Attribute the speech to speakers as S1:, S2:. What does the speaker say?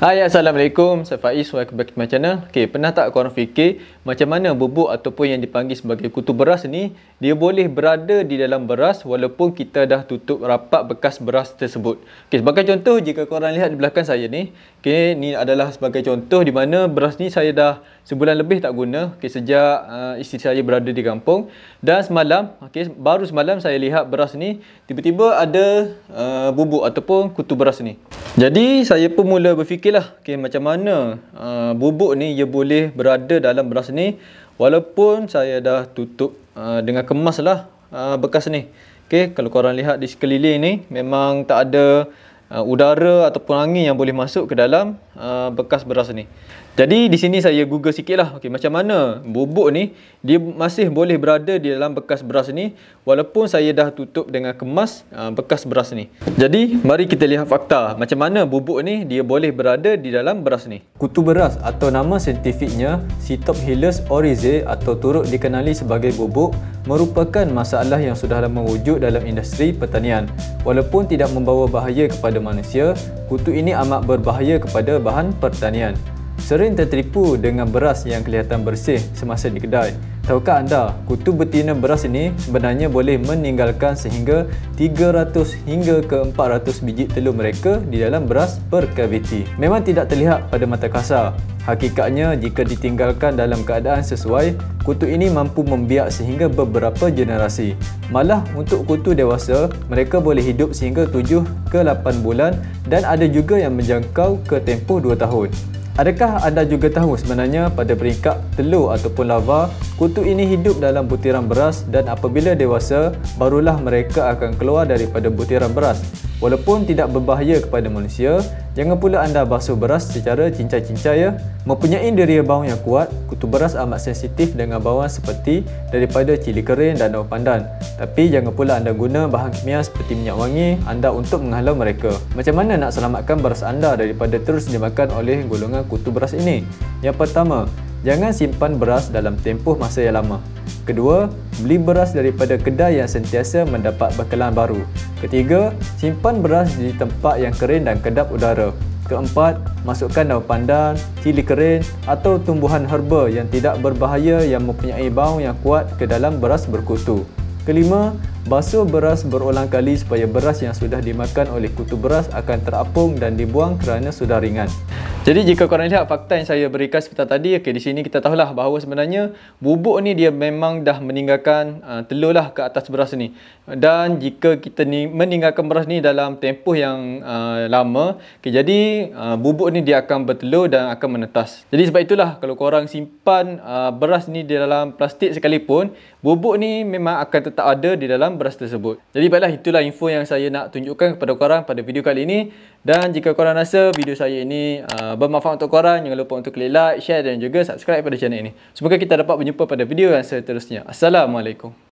S1: Hai, Assalamualaikum. Saya Faiz, welcome back to my channel. Okay, pernah tak korang fikir macam mana bubuk ataupun yang dipanggil sebagai kutu beras ni, dia boleh berada di dalam beras walaupun kita dah tutup rapat bekas beras tersebut. Okay, sebagai contoh, jika korang lihat di belakang saya ni, okay, ni adalah sebagai contoh di mana beras ni saya dah sebulan lebih tak guna, okay, sejak isteri saya berada di kampung. Dan semalam, okay, baru semalam saya lihat beras ni, tiba-tiba ada bubuk ataupun kutu beras ni. Jadi saya pun mula berfikirlah, okay, macam mana bubuk ni ia boleh berada dalam beras ni walaupun saya dah tutup dengan kemas lah bekas ni. Okay, kalau korang lihat di sekeliling ni memang tak ada udara ataupun angin yang boleh masuk ke dalam bekas beras ni. Jadi di sini saya google sikit lah, okay, macam mana bubuk ni dia masih boleh berada di dalam bekas beras ni walaupun saya dah tutup dengan kemas bekas beras ni. Jadi mari kita lihat fakta macam mana bubuk ni dia boleh berada di dalam beras ni. Kutu beras atau nama saintifiknya Cytophilus oryzae atau turut dikenali sebagai bubuk merupakan masalah yang sudah lama wujud dalam industri pertanian. Walaupun tidak membawa bahaya kepada manusia, kutu ini amat berbahaya kepada bahan pertanian. Sering tertipu dengan beras yang kelihatan bersih semasa di kedai. Tahukah anda, kutu betina beras ini sebenarnya boleh meninggalkan sehingga 300 hingga ke 400 biji telur mereka di dalam beras per kaviti. Memang tidak terlihat pada mata kasar. Hakikatnya, jika ditinggalkan dalam keadaan sesuai, kutu ini mampu membiak sehingga beberapa generasi. Malah untuk kutu dewasa, mereka boleh hidup sehingga 7 ke 8 bulan dan ada juga yang menjangkau ke tempoh 2 tahun. Adakah anda juga tahu sebenarnya pada peringkat telur ataupun larva, kutu ini hidup dalam butiran beras dan apabila dewasa, barulah mereka akan keluar daripada butiran beras. Walaupun tidak berbahaya kepada manusia, jangan pula anda basuh beras secara cincai-cincai ya. Mempunyai deria bau yang kuat, kutu beras amat sensitif dengan bauan seperti daripada cili kering dan daun pandan. Tapi jangan pula anda guna bahan kimia seperti minyak wangi anda untuk menghalau mereka. Macam mana nak selamatkan beras anda daripada terus dimakan oleh golongan kutu beras ini? Yang pertama, jangan simpan beras dalam tempoh masa yang lama. Kedua, beli beras daripada kedai yang sentiasa mendapat bekalan baru. Ketiga, simpan beras di tempat yang kering dan kedap udara. Keempat, masukkan daun pandan, cili kering atau tumbuhan herba yang tidak berbahaya yang mempunyai bau yang kuat ke dalam beras berkutu. Kelima, basuh beras berulang kali supaya beras yang sudah dimakan oleh kutu beras akan terapung dan dibuang kerana sudah ringan. Jadi jika korang lihat fakta yang saya berikan seperti tadi, okay, di sini kita tahulah bahawa sebenarnya bubuk ni dia memang dah meninggalkan telur lah ke atas beras ni. Dan jika kita meninggalkan beras ni dalam tempoh yang lama, okay, jadi bubuk ni dia akan bertelur dan akan menetas. Jadi sebab itulah kalau korang simpan beras ni di dalam plastik sekalipun, bubuk ni memang akan tetap ada di dalam beras tersebut. Jadi baiklah, itulah info yang saya nak tunjukkan kepada korang pada video kali ini. Dan jika korang rasa video saya ini bermanfaat untuk korang, jangan lupa untuk klik like, share dan juga subscribe pada channel ini. Semoga kita dapat berjumpa pada video yang seterusnya. Assalamualaikum.